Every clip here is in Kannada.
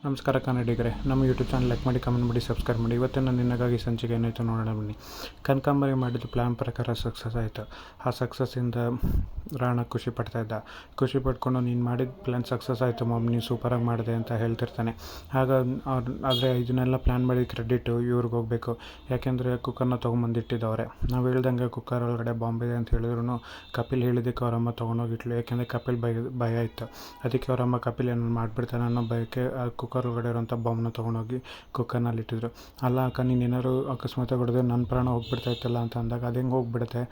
ನಮಸ್ಕಾರ ಕನ್ನಡಿಗರೇ, ನಮ್ಮ ಯೂಟ್ಯೂಬ್ ಚಾನಲ್ ಲೈಕ್ ಮಾಡಿ, ಕಮೆಂಟ್ ಮಾಡಿ, ಸಬ್ಸ್ಕ್ರೈಬ್ ಮಾಡಿ. ಇವತ್ತು ನಾನು ನಿನಗಾಗಿ ಸಂಚಿಕೆ ಏನಾಯಿತು ನೋಡೋಣ ಬನ್ನಿ. ಕನಕಾಂಬರಿ ಮಾಡಿದ ಪ್ಲ್ಯಾನ್ ಪ್ರಕಾರ ಸಕ್ಸಸ್ ಆಯಿತು. ಆ ಸಕ್ಸಸ್ಸಿಂದ ರಾಣ ಖುಷಿ ಪಡ್ಕೊಂಡು ನೀನು ಮಾಡಿದ ಪ್ಲ್ಯಾನ್ ಸಕ್ಸಸ್ ಆಯಿತು ಮಮ್ಮಿ, ನೀನು ಸೂಪರಾಗಿ ಮಾಡಿದೆ ಅಂತ ಹೇಳ್ತಿರ್ತಾನೆ. ಆಗ ಆದರೆ ಇದನ್ನೆಲ್ಲ ಪ್ಲ್ಯಾನ್ ಮಾಡಿದ ಕ್ರೆಡಿಟು ಇವ್ರಿಗೆ ಹೋಗಬೇಕು. ಯಾಕೆಂದರೆ ಕುಕ್ಕರ್ನ ತೊಗೊಂಬಂದಿಟ್ಟಿದ್ದವ್ರೆ. ನಾವು ಹೇಳ್ದಂಗೆ ಕುಕ್ಕರ್ ಒಳಗಡೆ ಬಾಂಬ್ ಇದೆ ಅಂತ ಹೇಳಿದ್ರು ಕಪಿಲ್ ಹೇಳಿದ್ದಕ್ಕೆ ಅವರಮ್ಮ ತೊಗೊಂಡೋಗಿಟ್ಲು. ಯಾಕೆಂದರೆ ಕಪಿಲ್ ಭಯ ಇತ್ತು. ಅದಕ್ಕೆ ಅವರಮ್ಮ ಕಪಿಲ್ ಏನೋ ಮಾಡಿಬಿಡ್ತಾನೆ ಅನ್ನೋ ಭಯಕ್ಕೆ ಕುಕ್ಕರ್ ಒಳಗಡೆ ಇರೋಂಥ ಬಾಂಬ್ನ ತೊಗೊಂಡೋಗಿ ಕುಕ್ಕರ್ನಲ್ಲಿ ಇಟ್ಟಿದ್ರು. ಅಲ್ಲ ಅಕ್ಕ, ನೀನು ಏನಾದ್ರು ಅಕಸ್ಮಾತ್ ಹೊಡೆದ್ರೆ ನನ್ನ ಪ್ರಾಣ ಹೋಗ್ಬಿಡ್ತಾ ಇತ್ತಲ್ಲ ಅಂತ ಅಂದಾಗ ಅದು ಹೆಂಗೆ ಹೋಗ್ಬಿಡುತ್ತೆ.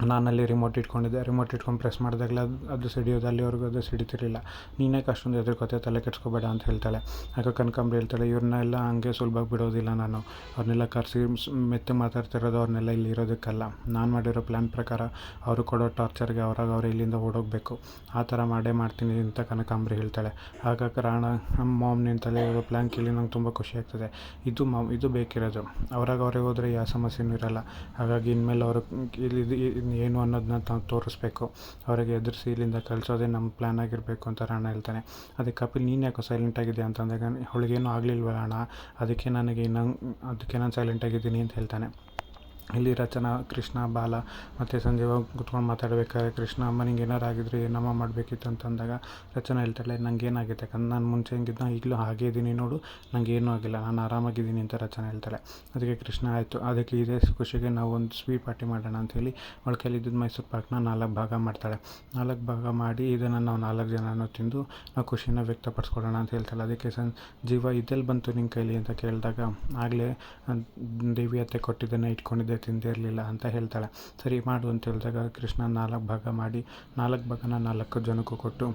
ನಾನಲ್ಲಿ ರಿಮೋಟ್ ಇಟ್ಕೊಂಡು ಪ್ರೆಸ್ ಮಾಡಿದಾಗಲೇ ಅದು ಸಿಡಿಯೋದು, ಅಲ್ಲಿವರೆಗೂ ಅದು ಸಿಡಿತಿರಲಿಲ್ಲ. ನೀನೇ ಅಷ್ಟೊಂದು ಎದುರ್ಕೋತೆ, ತಲೆ ಕೆಡ್ಸ್ಕೊಬೇಡ ಅಂತ ಹೇಳ್ತಾಳೆ. ಆಗ ಕನಕಾಂಬರಿ ಹೇಳ್ತಾಳೆ, ಇವ್ರನ್ನೆಲ್ಲ ಹಂಗೆ ಸುಲಭವಾಗಿ ಬಿಡೋದಿಲ್ಲ ನಾನು. ಅವ್ರನ್ನೆಲ್ಲ ಕರೆಸಿ ಮೆತ್ತೆ ಮಾತಾಡ್ತಿರೋದು, ಅವ್ರನ್ನೆಲ್ಲ ಇಲ್ಲಿ ಇರೋದಕ್ಕಲ್ಲ. ನಾನು ಮಾಡಿರೋ ಪ್ಲ್ಯಾನ್ ಪ್ರಕಾರ ಅವರು ಕೊಡೋ ಟಾರ್ಚರ್ಗೆ ಅವ್ರು ಇಲ್ಲಿಂದ ಓಡೋಗಬೇಕು. ಆ ಥರ ಮಾಡ್ತೀನಿ ಅಂತ ಕನಕಾಂಬರಿ ಹೇಳ್ತಾಳೆ. ಆಗ ರಾಣ ಮಾಮ್ ನಿಂತಲೇ ಇರೋ ಪ್ಲ್ಯಾನ್ ಕೇಳಿ ನಂಗೆ ತುಂಬ ಖುಷಿ ಆಗ್ತದೆ. ಇದು ಬೇಕಿರೋದು. ಅವರೇ ಹೋದರೆ ಯಾವ ಸಮಸ್ಯೆನೂ ಇರೋಲ್ಲ. ಹಾಗಾಗಿ ಇನ್ಮೇಲೆ ಅವರು ಇಲ್ಲಿ ಏನು ಅನ್ನೋದನ್ನ ತೋರಿಸ್ಬೇಕು. ಅವರಿಗೆ ಎದುರಿಸಿ ಇಲ್ಲಿಂದ ಕಳಿಸೋದೇ ನಮ್ಮ ಪ್ಲ್ಯಾನ್ ಆಗಿರಬೇಕು ಅಂತ ರಾಣ ಹೇಳ್ತಾನೆ. ಅದಕ್ಕೆ ಕಪಿಲ್, ನೀನು ಯಾಕೋ ಸೈಲೆಂಟ್ ಆಗಿದೆ ಅಂತಂದಾಗ ಅವಳಿಗೇನು ಆಗಲಿಲ್ವಲ್ಲ ಅಣ್ಣ, ಅದಕ್ಕೆ ನಾನು ಸೈಲೆಂಟ್ ಆಗಿದ್ದೀನಿ ಅಂತ ಹೇಳ್ತಾನೆ. ಇಲ್ಲಿ ರಚನಾ, ಕೃಷ್ಣ, ಬಾಲ ಮತ್ತು ಸಂಜೀವ ಕುತ್ಕೊಂಡು ಮಾತಾಡಬೇಕಾದ್ರೆ ಕೃಷ್ಣ, ಅಮ್ಮ ನಿಂಗೆ ಏನಾರು ಆಗಿದ್ರೆ ಏನಮ್ಮ ಮಾಡಬೇಕಿತ್ತು ಅಂತಂದಾಗ ರಚನಾ ಹೇಳ್ತಾಳೆ, ನಂಗೆ ಏನಾಗಿದೆ ಯಾಕಂದ್ರೆ ನಾನು ಮುಂಚೆ ಹೆಂಗಿದ್ದ ಈಗಲೂ ಹಾಗೇ ಇದ್ದೀನಿ ನೋಡು, ನನಗೇನೂ ಆಗಿಲ್ಲ, ನಾನು ಆರಾಮಾಗಿದ್ದೀನಿ ಅಂತ ರಚನಾ ಹೇಳ್ತಾಳೆ. ಅದಕ್ಕೆ ಕೃಷ್ಣ, ಆಯಿತು, ಅದಕ್ಕೆ ಇದೇ ಖುಷಿಗೆ ನಾವು ಒಂದು ಸ್ವೀಟ್ ಪಾರ್ಟಿ ಮಾಡೋಣ ಅಂಥೇಳಿ ಅವಳ ಕೈಲಿದ್ದ ಮೈಸೂರು ಪಾಕ್ನ 4 ಭಾಗ ಮಾಡ್ತಾಳೆ. 4 ಭಾಗ ಮಾಡಿ ಇದನ್ನು ನಾವು 4 ಜನನೂ ತಿಂದು ನಾವು ಖುಷಿನ ವ್ಯಕ್ತಪಡಿಸ್ಕೊಳ್ಳೋಣ ಅಂತ ಹೇಳ್ತಾಳೆ. ಅದಕ್ಕೆ ಜೀವ ಇದೆಲ್ಲಿ ಬಂತು ನಿನ್ನ ಕೈಲಿ ಅಂತ ಕೇಳಿದಾಗ ಆಗಲೇ ದೇವಿ ಅತ್ತೆ ಕೊಟ್ಟಿದ್ದನ್ನು ಇಟ್ಕೊಂಡಿದ್ದೆ, ತಿಂದೇ ಇರಲಿಲ್ಲ ಅಂತ ಹೇಳ್ತಾಳೆ. ಸರಿ ಮಾಡು ಅಂತ ಹೇಳಿದಾಗ ಕೃಷ್ಣ 4 ಭಾಗ ಮಾಡಿ 4 ಭಾಗನ 4 ಜನಕ್ಕೂ ಕೊಟ್ಟು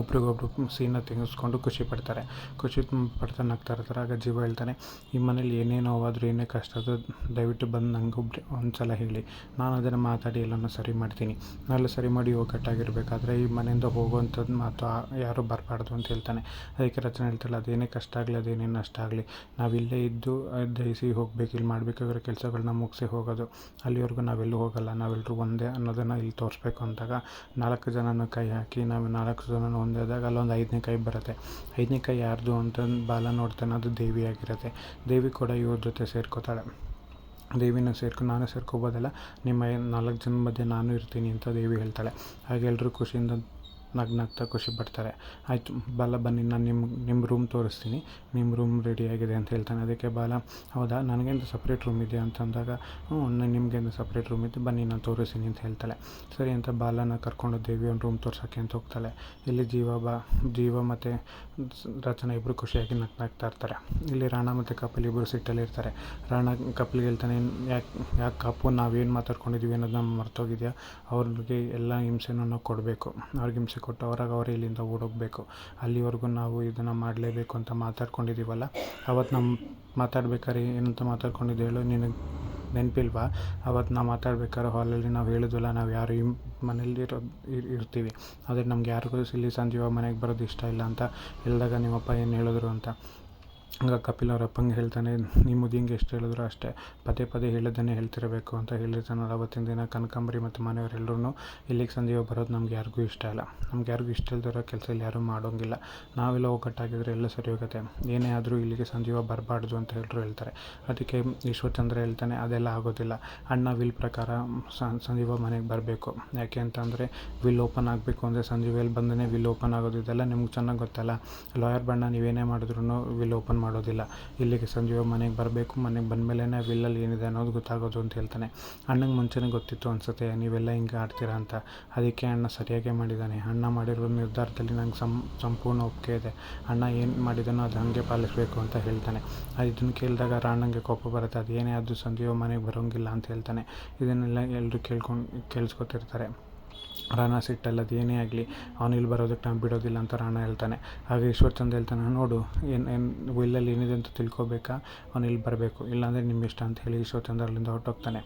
ಒಬ್ರಿಗೊಬ್ರು ಸೀನ ತೆಗೆಸ್ಕೊಂಡು ಖುಷಿ ಪಡ್ತಾ ನಗ್ತಾ ಇರ್ತಾರೆ. ಆಗ ಜೀವ ಹೇಳ್ತಾನೆ, ಈ ಮನೇಲಿ ಏನೇ ನೋವಾದರೂ ಏನೇ ಕಷ್ಟ ಅದು ದಯವಿಟ್ಟು ಬಂದು ನಂಗೆ ಒಂದು ಸಲ ಹೇಳಿ, ನಾನು ಅದನ್ನು ಮಾತಾಡಿ ಎಲ್ಲನೂ ಸರಿ ಮಾಡ್ತೀನಿ. ನಾವೆಲ್ಲ ಸರಿ ಮಾಡಿ ಒಗ್ಗಟ್ಟಾಗಿರಬೇಕಾದ್ರೆ ಈ ಮನೆಯಿಂದ ಹೋಗುವಂಥದ್ದು ಮಾತು ಯಾರೂ ಬರಬಾರ್ದು ಅಂತ ಹೇಳ್ತಾನೆ. ಅದಕ್ಕೆ ರಚನೆ ಹೇಳ್ತಾಳೆ, ಅದೇನೇ ಕಷ್ಟ ಆಗಲಿ, ಅದೇನೇನು ನಷ್ಟ ಆಗಲಿ, ನಾವಿಲ್ಲೇ ಇದ್ದು ದಯಿಸಿ ಹೋಗ್ಬೇಕು. ಇಲ್ಲಿ ಮಾಡಬೇಕಾಗಿರೋ ಕೆಲಸಗಳನ್ನ ಮುಗಿಸಿ ಹೋಗೋದು, ಅಲ್ಲಿವರೆಗೂ ನಾವೆಲ್ಲೂ ಹೋಗಲ್ಲ, ನಾವೆಲ್ಲರೂ ಒಂದೇ ಅನ್ನೋದನ್ನು ಇಲ್ಲಿ ತೋರಿಸ್ಬೇಕು ಅಂದಾಗ 4 ಜನನ ಕೈ ಹಾಕಿ ನಾವು 4 ಜನನ ಒಂದಾದಾಗ ಅಲ್ಲೊಂದು 5ನೇ ಕೈ ಬರುತ್ತೆ. 5ನೇ ಕೈ ಯಾರ್ದು ಅಂತ ಬಾಲ ನೋಡ್ತಾನೆ, ಅದು ದೇವಿ ಆಗಿರುತ್ತೆ. ದೇವಿ ಕೂಡ ಇವ್ರ ಜೊತೆ ಸೇರ್ಕೋತಾಳೆ. ದೇವಿನ ನಾನು ಸೇರ್ಕೋಬೋದಲ್ಲ, ನಿಮ್ಮ 4 ಜನ ಮಧ್ಯೆ ನಾನು ಇರ್ತೀನಿ ಅಂತ ದೇವಿ ಹೇಳ್ತಾಳೆ. ಹಾಗೆ ಎಲ್ಲರೂ ಖುಷಿಯಿಂದ ನಗ್ನಗ್ತಾ ಖುಷಿ ಪಡ್ತಾರೆ. ಆಯಿತು ಬಾಲ, ಬನ್ನಿ, ನಾನು ನಿಮ್ಮ ರೂಮ್ ತೋರಿಸ್ತೀನಿ, ನಿಮ್ಮ ರೂಮ್ ರೆಡಿಯಾಗಿದೆ ಅಂತ ಹೇಳ್ತಾನೆ. ಅದಕ್ಕೆ ಬಾಲ, ಹೌದಾ, ನನಗೇನು ಸಪ್ರೇಟ್ ರೂಮ್ ಇದೆ ಅಂತಂದಾಗ ನಿಮಗೇನು ಸಪ್ರೇಟ್ ರೂಮ್ ಇದೆ, ಬನ್ನಿ ನಾನು ತೋರಿಸ್ತೀನಿ ಅಂತ ಹೇಳ್ತಾಳೆ. ಸರಿ ಅಂತ ಬಾಲನ ಕರ್ಕೊಂಡು ದೇವಿ ಒಂದು ರೂಮ್ ತೋರ್ಸೋಕ್ಕೆ ಅಂತ ಹೋಗ್ತಾಳೆ. ಇಲ್ಲಿ ಜೀವ ಮತ್ತು ರಚನಾ ಇಬ್ಬರು ಖುಷಿಯಾಗಿ ನಗ್ತಾ ಇರ್ತಾರೆ. ಇಲ್ಲಿ ರಾಣ ಮತ್ತು ಕಪಿಲ್ ಇಬ್ಬರು ಸಿಟ್ಟಲ್ಲಿರ್ತಾರೆ. ರಾಣ ಕಪಿಲ್ಗೆ ಹೇಳ್ತಾನೆ, ಯಾಕೆ ಕಪ್ಪು, ನಾವೇನು ಮಾತಾಡ್ಕೊಂಡಿದ್ದೀವಿ ಅನ್ನೋದನ್ನ ಮರ್ತೋಗಿದೆಯಾ, ಅವ್ರಿಗೆ ಎಲ್ಲ ಹಿಂಸೆನೂ ನಾವು ಕೊಡಬೇಕು, ಅವ್ರಿಗೆ ಹಿಂಸೆ ಕೊಟ್ಟು ಅವರೇ ಇಲ್ಲಿಂದ ಓಡೋಗಬೇಕು. ಅಲ್ಲಿವರೆಗೂ ನಾವು ಇದನ್ನು ಮಾಡಲೇಬೇಕು ಅಂತ ಮಾತಾಡ್ಕೊಂಡಿದ್ದೀವಲ್ಲ. ಅವತ್ತು ನಮ್ಮ ಮಾತಾಡ್ಬೇಕಾದ್ರೆ ಏನಂತ ಮಾತಾಡ್ಕೊಂಡಿದ್ದು ಹೇಳು, ನಿನಗೆ ನೆನಪಿಲ್ವಾ? ಅವತ್ತು ನಾವು ಮಾತಾಡ್ಬೇಕಾದ್ರೆ ಹಾಲಲ್ಲಿ ನಾವು ಹೇಳಿದ್ವಲ್ಲ, ನಾವು ಯಾರು ಈ ಮನೇಲಿ ಇರ್ತೀವಿ, ಆದರೆ ನಮ್ಗೆ ಯಾರಿಗೂ ಇಲ್ಲಿ ಸಂಜೀವ ಮನೆಗೆ ಬರೋದು ಇಷ್ಟ ಇಲ್ಲ ಅಂತ ಹೇಳಿದಾಗ ನಿಮ್ಮಪ್ಪ ಏನು ಹೇಳಿದ್ರು ಅಂತ. ಆಗ ಕಪಿಲ್ ಅವ್ರ ಅಪ್ಪಂಗೆ ಹೇಳ್ತಾನೆ, ನಿಮ್ಮ ಮುದಿಂಗೆ ಎಷ್ಟು ಹೇಳಿದ್ರು ಅಷ್ಟೇ, ಪದೇ ಹೇಳೋದನ್ನೇ ಹೇಳ್ತಿರಬೇಕು ಅಂತ ಹೇಳಿರ್ತಾನೆ. ಅವತ್ತಿನ ದಿನ ಕನಕಾಂಬರಿ ಮತ್ತು ಮನೆಯವರೆಲ್ಲರೂ ಇಲ್ಲಿಗೆ ಸಂಜೀವ ಬರೋದು ನಮ್ಗೆ ಯಾರಿಗೂ ಇಷ್ಟ ಇಲ್ಲ. ನಮ್ಗೆ ಯಾರಿಗೂ ಇಷ್ಟ ಇಲ್ದಿರೋ ಕೆಲಸ ಇಲ್ಲಿ ಯಾರೂ ಮಾಡೋಂಗಿಲ್ಲ. ನಾವೆಲ್ಲ ಒಗ್ಗಟ್ಟಾಗಿದ್ರೆ ಎಲ್ಲ ಸರಿ ಹೋಗುತ್ತೆ. ಏನೇ ಆದರೂ ಇಲ್ಲಿಗೆ ಸಂಜೀವ ಬರಬಾರ್ದು ಅಂತ ಹೇಳ್ತಾರೆ. ಅದಕ್ಕೆ ಈಶ್ವರಚಂದ್ರ ಹೇಳ್ತಾನೆ, ಅದೆಲ್ಲ ಆಗೋದಿಲ್ಲ. ಅಣ್ಣ ವಿಲ್ ಪ್ರಕಾರ ಸಂಜೀವ ಮನೆಗೆ ಬರಬೇಕು. ಯಾಕೆ ಅಂತಂದರೆ ವಿಲ್ ಓಪನ್ ಆಗಬೇಕು ಅಂದರೆ ಸಂಜೀವ ಇಲ್ಲಿ ಬಂದೇ ವಿಲ್ ಓಪನ್ ಆಗೋದು. ಇದೆಲ್ಲ ನಿಮ್ಗೆ ಚೆನ್ನಾಗಿ ಗೊತ್ತಲ್ಲ. ಲಾಯರ್ ಬಣ್ಣ ನೀವೇನೇ ಮಾಡಿದ್ರು ವಿಲ್ ಓಪನ್ ಮಾಡೋದಿಲ್ಲ. ಇಲ್ಲಿಗೆ ಸಂಜೀವ ಮನೆಗೆ ಬರಬೇಕು. ಮನೆಗೆ ಬಂದಮೇಲೆ ವಿಲ್ಲಲ್ಲಿ ಏನಿದೆ ಅನ್ನೋದು ಗೊತ್ತಾಗೋದು ಅಂತ ಹೇಳ್ತಾನೆ. ಅಣ್ಣಂಗೆ ಮುಂಚೆನೇ ಗೊತ್ತಿತ್ತು ಅನಿಸುತ್ತೆ ನೀವೆಲ್ಲ ಹಿಂಗೆ ಆಡ್ತೀರಾ ಅಂತ. ಅದಕ್ಕೆ ಅಣ್ಣ ಸರಿಯಾಗೇ ಮಾಡಿದ್ದಾನೆ. ಅಣ್ಣ ಮಾಡಿರೋ ನಿರ್ಧಾರದಲ್ಲಿ ನಂಗೆ ಸಂಪೂರ್ಣ ಒಪ್ಪಿಗೆ ಇದೆ. ಅಣ್ಣ ಏನು ಮಾಡಿದಾನೋ ಅದು ಹಾಗೆ ಪಾಲಿಸಬೇಕು ಅಂತ ಹೇಳ್ತಾನೆ. ಇದನ್ನು ಕೇಳಿದಾಗ ರಾಣಂಗೆ ಕೋಪ ಬರುತ್ತೆ. ಅದು ಏನೇ ಆದರೂ ಸಂಜೀವ ಮನೆಗೆ ಬರೋಂಗಿಲ್ಲ ಅಂತ ಹೇಳ್ತಾನೆ. ಇದನ್ನೆಲ್ಲ ಎಲ್ಲರೂ ಕೇಳಿಸ್ಕೊತಿರ್ತಾರೆ. ರಾಣ ಸಿಟ್ಟಲ್ಲದು ಏನೇ ಆಗಲಿ ಅವನು ಇಲ್ಲಿ ಬರೋದಕ್ಕೆ ನಾನು ಬಿಡೋದಿಲ್ಲ ಅಂತ ರಾಣ ಹೇಳ್ತಾನೆ. ಹಾಗೆ ಈಶ್ವರಚಂದ್ರ ಹೇಳ್ತಾನೆ, ನೋಡು, ವಿಲ್ಲಲ್ಲಿ ಏನಿದೆ ಅಂತ ತಿಳ್ಕೊಬೇಕಾ, ಅವನು ಇಲ್ಲಿ ಬರಬೇಕು, ಇಲ್ಲಾಂದರೆ ನಿಮ್ಮ ಇಷ್ಟ ಅಂತ ಹೇಳಿ ಈಶ್ವರಚಂದ್ರ ಅಲ್ಲಿಂದ ಹೊರಟೋಗ್ತಾನೆ.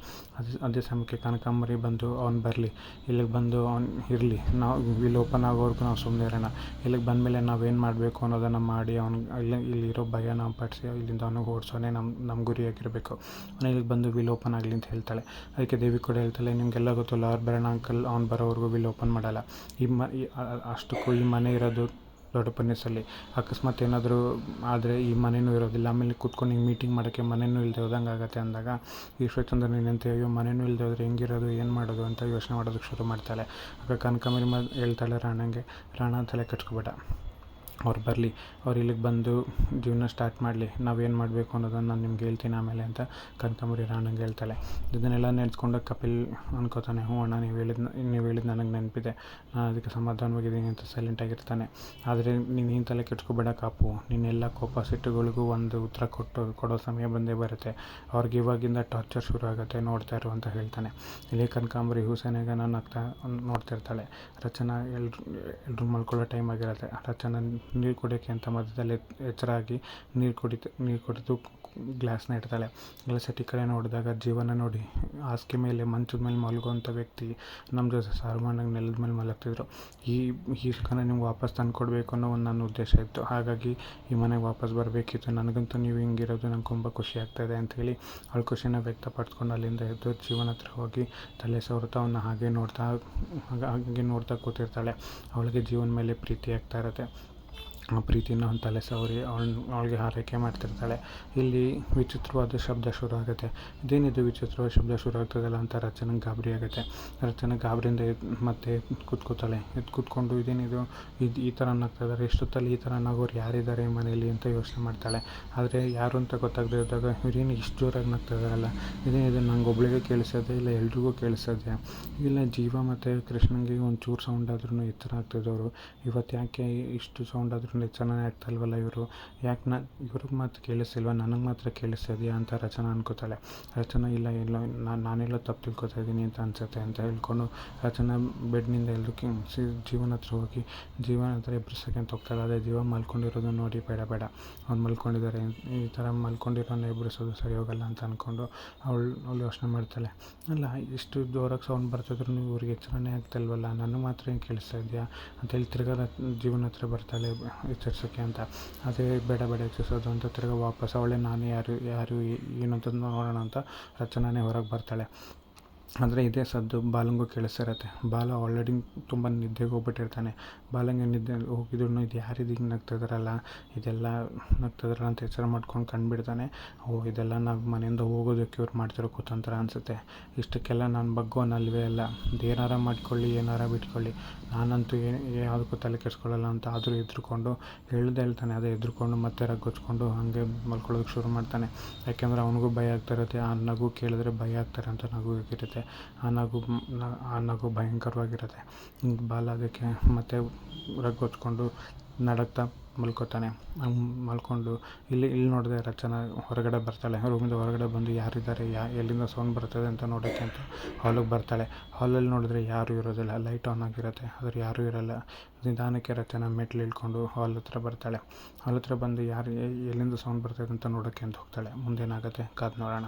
ಅದೇ ಸಮಯಕ್ಕೆ ಕನಕಾಂಬರಿ ಬಂದು ಅವ್ನು ಬರಲಿ, ಇಲ್ಲಿಗೆ ಬಂದು ಅವ್ನು ಇರಲಿ, ನಾವು ವಿಲ್ ಓಪನ್ ಆಗೋವರೆಗೂ ನಾವು ಸುಮ್ಮನೆ ಇರೋಣ. ಇಲ್ಲಿಗೆ ಬಂದಮೇಲೆ ನಾವೇನು ಮಾಡಬೇಕು ಅನ್ನೋದನ್ನು ಮಾಡಿ ಇಲ್ಲಿರೋ ಭಯನ ಪಡಿಸಿ ಇಲ್ಲಿಂದ ಅವನಿಗೆ ಓಡಿಸೋನೇ ನಮ್ಮ ಗುರಿಯಾಗಿರಬೇಕು. ಅವನು ಇಲ್ಲಿಗೆ ಬಂದು ವಿಲ್ ಓಪನ್ ಆಗಲಿ ಅಂತ ಹೇಳ್ತಾಳೆ. ಅದಕ್ಕೆ ದೇವಿ ಕೂಡ ಹೇಳ್ತಾಳೆ, ನಿಮಗೆಲ್ಲ ಗೊತ್ತಲ್ಲ, ಅವ್ರು ಬರೋಣ ಅಂಕಲ್, ಅವ್ನು ಬರೋವರೆಗೂ ವಿಲ್ ಓಪನ್ ಮಾಡಲ್ಲ. ಅಷ್ಟಕ್ಕೂ ಈ ಮನೆ ಇರೋದು ದೊಡ್ಡ ಪನ್ನೀಸಲ್ಲಿ ಅಕಸ್ಮಾತ್ ಏನಾದರೂ ಆದರೆ ಈ ಮನೆಯೂ ಇರೋದಿಲ್ಲ, ಆಮೇಲೆ ಕೂತ್ಕೊಂಡು ಹಿಂಗೆ ಮೀಟಿಂಗ್ ಮಾಡೋಕ್ಕೆ ಮನೆಯೂ ಇಲ್ಲದೆ ಹೋದಂಗೆ ಆಗುತ್ತೆ ಅಂದಾಗ ಈ ಶ್ವೇತಂದ್ರ ನಿನ್ನಂತೆ ಅಯ್ಯೋ ಮನೆಯೂ ಇಲ್ಲದೆ ಹೋದರೆ ಹೆಂಗಿರೋದು, ಏನು ಮಾಡೋದು ಅಂತ ಯೋಚನೆ ಮಾಡೋದಕ್ಕೆ ಶುರು ಮಾಡ್ತಾಳೆ. ಆಗ ಕನಕಾಂಬರಿ ಹೇಳ್ತಾಳೆ ರಾಣಂಗೆ, ರಾಣ ತಲೆ ಕೆಡ್ಸ್ಕೊಬೇಡ, ಅವ್ರು ಬರಲಿ, ಅವ್ರು ಇಲ್ಲಿಗೆ ಬಂದು ಜೀವನ ಸ್ಟಾರ್ಟ್ ಮಾಡಲಿ, ನಾವೇನು ಮಾಡಬೇಕು ಅನ್ನೋದನ್ನು ನಾನು ನಿಮ್ಗೆ ಹೇಳ್ತೀನಿ ಆಮೇಲೆ ಅಂತ ಕನಕಾಂಬರಿ ರಾಣಂಗೆ ಹೇಳ್ತಾಳೆ. ಇದನ್ನೆಲ್ಲ ನೆನೆಸ್ಕೊಂಡು ಕಪಿಲ್ ಅನ್ಕೋತಾನೆ, ಹ್ಞೂ ಅಣ್ಣ ನೀವು ಹೇಳಿದ್ದು ನನಗೆ ನೆನಪಿದೆ, ನಾನು ಅದಕ್ಕೆ ಸಮಾಧಾನವಾಗಿದ್ದೀನಿ ಅಂತ ಸೈಲೆಂಟಾಗಿರ್ತಾನೆ. ಆದರೆ ನೀನು ತಲೆ ಕೆಡ್ಸ್ಕೊಬೇಡ ಕಾಪು, ನಿನ್ನೆಲ್ಲ ಕೋಪ ಸಿಟ್ಟುಗಳಿಗೂ ಒಂದು ಉತ್ತರ ಕೊಡೋ ಸಮಯ ಬಂದೇ ಬರುತ್ತೆ, ಅವ್ರಿಗೆ ಇವಾಗಿಂದ ಟಾರ್ಚರ್ ಶುರು ಆಗುತ್ತೆ, ನೋಡ್ತಾ ಇರು ಅಂತ ಹೇಳ್ತಾನೆ. ಇಲ್ಲಿ ಕನಕಾಂಬರಿ ಹುಸೇನೆಗೆ ನಗ್ತಾ ನೋಡ್ತಿರ್ತಾಳೆ. ರಚನಾ ಎಲ್ಲರೂ ಮಲ್ಕೊಳ್ಳೋ ಟೈಮ್ ಆಗಿರುತ್ತೆ. ರಚನಾ ನೀರು ಕುಡಿಯೋಕ್ಕೆ ಅಂತ ಮಧ್ಯದಲ್ಲಿ ಎಚ್ಚರಾಗಿ ನೀರು ಕುಡಿದು ಗ್ಲಾಸ್ನ ಇಡ್ತಾಳೆ. ಗ್ಲಾಸ್ ಈ ಕಡೆ ನೋಡಿದಾಗ ಜೀವನ ನೋಡಿ ಹಾಸಿಗೆ ಮೇಲೆ ಮಂಚದ ಮೇಲೆ ಮಲಗುವಂಥ ವ್ಯಕ್ತಿ ನಮ್ಮ ಜೊತೆ ಸಾಮಾನ್ಯವಾಗಿ ನೆಲದ ಮೇಲೆ ಮಲಗ್ತಿದ್ರು. ಈ ಸುಖನ ನಿಮ್ಗೆ ವಾಪಸ್ ತಂದು ಕೊಡಬೇಕು ಅನ್ನೋ ಒಂದು ನನ್ನ ಉದ್ದೇಶ ಇತ್ತು, ಹಾಗಾಗಿ ಈ ಮನೆಗೆ ವಾಪಸ್ ಬರಬೇಕಿತ್ತು. ನನಗಂತೂ ನೀವು ಹಿಂಗಿರೋದು ನಂಗೆ ತುಂಬ ಖುಷಿ ಆಗ್ತಾಯಿದೆ ಅಂಥೇಳಿ ಅವಳ ಖುಷಿನ ವ್ಯಕ್ತಪಡಿಸ್ಕೊಂಡು ಅಲ್ಲಿಂದ ಎದ್ದು ಜೀವನ ಹತ್ರ ಹೋಗಿ ತಲೆ ಸವರ್ತಾ ಅವನ್ನ ಹಾಗೆ ನೋಡ್ತಾ ಕೂತಿರ್ತಾಳೆ. ಅವಳಿಗೆ ಜೀವನ ಮೇಲೆ ಪ್ರೀತಿ ಆಗ್ತಾ ಇರುತ್ತೆ. ಆ ಪ್ರೀತಿನ ಅವ್ನ ತಲೆ ಸವರಿ ಅವಳಿಗೆ ಹಾರೈಕೆ ಮಾಡ್ತಿರ್ತಾಳೆ. ಇಲ್ಲಿ ವಿಚಿತ್ರವಾದ ಶಬ್ದ ಶುರು ಆಗುತ್ತೆ. ಇದೇನಿದು ವಿಚಿತ್ರವಾದ ಶಬ್ದ ಶುರು ಆಗ್ತದಲ್ಲ ಅಂತ ರಚನೆಗೆ ಗಾಬರಿ ಆಗುತ್ತೆ. ರಚನೆ ಗಾಬರಿಯಿಂದ ಮತ್ತೆ ಕೂತ್ಕೋತಾಳೆ. ಕೂತ್ಕೊಂಡು ಇದೇನಿದು ಈ ಥರ ನಗ್ತಿದ್ದಾರೆ, ಎಷ್ಟೊತ್ತಲ್ಲಿ ಈ ಥರ ನಗೋರು ಯಾರಿದ್ದಾರೆ ಮನೇಲಿ ಅಂತ ಯೋಚನೆ ಮಾಡ್ತಾಳೆ. ಆದರೆ ಯಾರು ಅಂತ ಗೊತ್ತಾಗದೇ ಇದ್ದಾಗ ಇವ್ರೇನು ಇಷ್ಟು ಜೋರಾಗಿ ನಗ್ತಿದಾರಲ್ಲ, ಇದೇನಿದೆ ನಂಗೆ ಒಬ್ಳಿಗೆ ಕೇಳಿಸೋದೆ ಇಲ್ಲ ಎಲ್ರಿಗೂ ಕೇಳಿಸೋದೆ ಇಲ್ಲ, ಜೀವ ಮತ್ತು ಕೃಷ್ಣಂಗೆ ಒಂಚೂರು ಸೌಂಡ್ ಆದ್ರೂ ಈ ಥರ ಆಗ್ತಿದ್ದವರು ಇವತ್ತು ಯಾಕೆ ಇಷ್ಟು ಸೌಂಡ್ ಆದ್ರೂ ಚೆನ್ನಾಗಿ ಆಗ್ತಾಯಿಲ್ವಲ್ಲ ಇವರು, ಯಾಕೆ ಇವ್ರಿಗೆ ಮಾತ್ರ ಕೇಳಿಸ್ತಿಲ್ವ, ನನಗೆ ಮಾತ್ರ ಕೇಳಿಸ್ತಿದೆಯಾ ಅಂತ ರಚನಾ ಅನ್ಕೋತಾಳೆ. ರಚನಾ ಇಲ್ಲ ನಾನೆಲ್ಲೋ ತಪ್ಪು ತಿಳ್ಕೊತಾ ಇದ್ದೀನಿ ಅಂತ ಅನ್ಸುತ್ತೆ ಅಂತ ಹೇಳ್ಕೊಂಡು ರಚನಾ ಬೆಡ್ನಿಂದ ಎಲ್ಲರೂ ಜೀವನ ಹತ್ರ ಹೋಗಿ ಜೀವನ ಹತ್ರ ಎಬ್ರಿಸೋಕೆ ಅಂತ ಹೋಗ್ತಾಳೆ. ಅದೇ ಜೀವ ಮಲ್ಕೊಂಡಿರೋದು ನೋಡಿ ಬೇಡ ಅವ್ರು ಮಲ್ಕೊಂಡಿದ್ದಾರೆ, ಈ ಥರ ಮಲ್ಕೊಂಡಿರೋನ್ನ ಎಬ್ರಿಸೋದು ಸರಿ ಹೋಗಲ್ಲ ಅಂತ ಅಂದ್ಕೊಂಡು ಅವಳು ಯೋಚನೆ ಮಾಡ್ತಾಳೆ. ಅಲ್ಲ ಇಷ್ಟು ಜೋರಾಗಿ ಸೌಂಡ್ ಬರ್ತಿದ್ರು ಇವ್ರಿಗೆ ಎಚ್ಚರನೇ ಆಗ್ತಾಯಿಲ್ವಲ್ಲ, ನನಗೆ ಮಾತ್ರ ಏನು ಕೇಳಿಸ್ತಾ ಇದೆಯಾ ಅಂತೇಳಿ ತಿರ್ಗಾ ಜೀವನ ಹತ್ರ ಬರ್ತಾಳೆ ಎಚ್ಚರಿಸೋಕ್ಕೆ ಅಂತ. ಅದೇ ಬೇಡ ಎಚ್ಚರಿಸೋದು ಅಂತ ತಿರ್ಗಾ ವಾಪಸ್ ಅವಳೇ ನಾನೇ ಯಾರು ಏನು ಅಂತ ನೋಡೋಣ ಅಂತ ರಚನಾನೇ ಹೊರಗೆ ಬರ್ತಾಳೆ. ಆದರೆ ಇದೇ ಸದ್ದು ಬಾಲಂಗೂ ಕೇಳಿಸ್ತಿರತ್ತೆ. ಬಾಲ ಆಲ್ರೆಡಿ ತುಂಬ ನಿದ್ದೆಗೆ ಹೋಗ್ಬಿಟ್ಟಿರ್ತಾನೆ. ಬಾಲಂಗೆ ನಿದ್ದೆ ಹೋಗಿದ್ರು ಇದು ಯಾರಿದು ಹಿಂಗೆ ನಗ್ತಿದಾರಲ್ಲ, ಇದೆಲ್ಲ ನಗ್ತಿದಾರಲ್ಲ ಅಂತ ಎಚ್ಚರ ಮಾಡ್ಕೊಂಡು ಕಂಡುಬಿಡ್ತಾನೆ. ಇದೆಲ್ಲ ನಾವು ಮನೆಯಿಂದ ಹೋಗೋದಕ್ಕೆ ಇವ್ರು ಮಾಡ್ತಿರೋ ಕುತಂತ್ರ ಅನಿಸುತ್ತೆ, ಇಷ್ಟಕ್ಕೆಲ್ಲ ನಾನು ಬಗ್ಗೋನಲ್ವೇ ಅಲ್ಲ, ಏನಾರ ಮಾಡ್ಕೊಳ್ಳಿ ಏನಾರ ಬಿಟ್ಕೊಳ್ಳಿ, ನಾನಂತೂ ಯಾವುದಕ್ಕೂ ತಲೆ ಕೆಡಿಸ್ಕೊಳ್ಳಲ್ಲ ಅಂತ ಆದರೂ ಹೆದ್ರುಕೊಂಡು ಹೇಳ್ತಾನೆ. ಅದೇ ಹೆದ್ರುಕೊಂಡು ಮತ್ತೆ ರಗ್ಗೊಚ್ಕೊಂಡು ಹಾಗೆ ಮಲ್ಕೊಳ್ಳೋದಕ್ಕೆ ಶುರು ಮಾಡ್ತಾನೆ. ಯಾಕೆಂದರೆ ಅವನಿಗೂ ಭಯ ಆಗ್ತಿರುತ್ತೆ, ಆ ನಗು ಕೇಳಿದ್ರೆ ಭಯ ಆಗ್ತಾರೆ ಅಂತ ನಗು ಆಗಿರುತ್ತೆ. ಆ ನಗು ಭಯಂಕರವಾಗಿರುತ್ತೆ. ಬಾಲ ಅದಕ್ಕೆ ಮತ್ತೆ ರಗ್ಗೊಚ್ಕೊಂಡು ನಡಕ್ತಾ ಮಲ್ಕೋತಾನೆ. ಮಲ್ಕೊಂಡು ಇಲ್ಲಿ ನೋಡಿದೆ ರಚನಾ ಹೊರಗಡೆ ಬರ್ತಾಳೆ. ರೂಮಿಂದ ಹೊರಗಡೆ ಬಂದು ಯಾರಿದ್ದಾರೆ, ಎಲ್ಲಿಂದ ಸೌಂಡ್ ಬರ್ತದೆ ಅಂತ ನೋಡೋಕ್ಕೆ ಅಂತ ಹಾಲಿಗೆ ಬರ್ತಾಳೆ. ಹಾಲಲ್ಲಿ ನೋಡಿದ್ರೆ ಯಾರೂ ಇರೋದಿಲ್ಲ, ಲೈಟ್ ಆನ್ ಆಗಿರುತ್ತೆ, ಆದರೆ ಯಾರೂ ಇರೋಲ್ಲ. ನಿಧಾನಕ್ಕೆ ರಚನಾ ಮೆಟ್ಲು ಇಳ್ಕೊಂಡು ಹಾಲ್ ಹತ್ರ ಬರ್ತಾಳೆ. ಹಾಲ್ ಹತ್ರ ಬಂದು ಎಲ್ಲಿಂದ ಸೌಂಡ್ ಬರ್ತದೆ ಅಂತ ನೋಡೋಕ್ಕೆ ಅಂತ ಹೋಗ್ತಾಳೆ. ಮುಂದೇನಾಗುತ್ತೆ ಕಾದು ನೋಡೋಣ.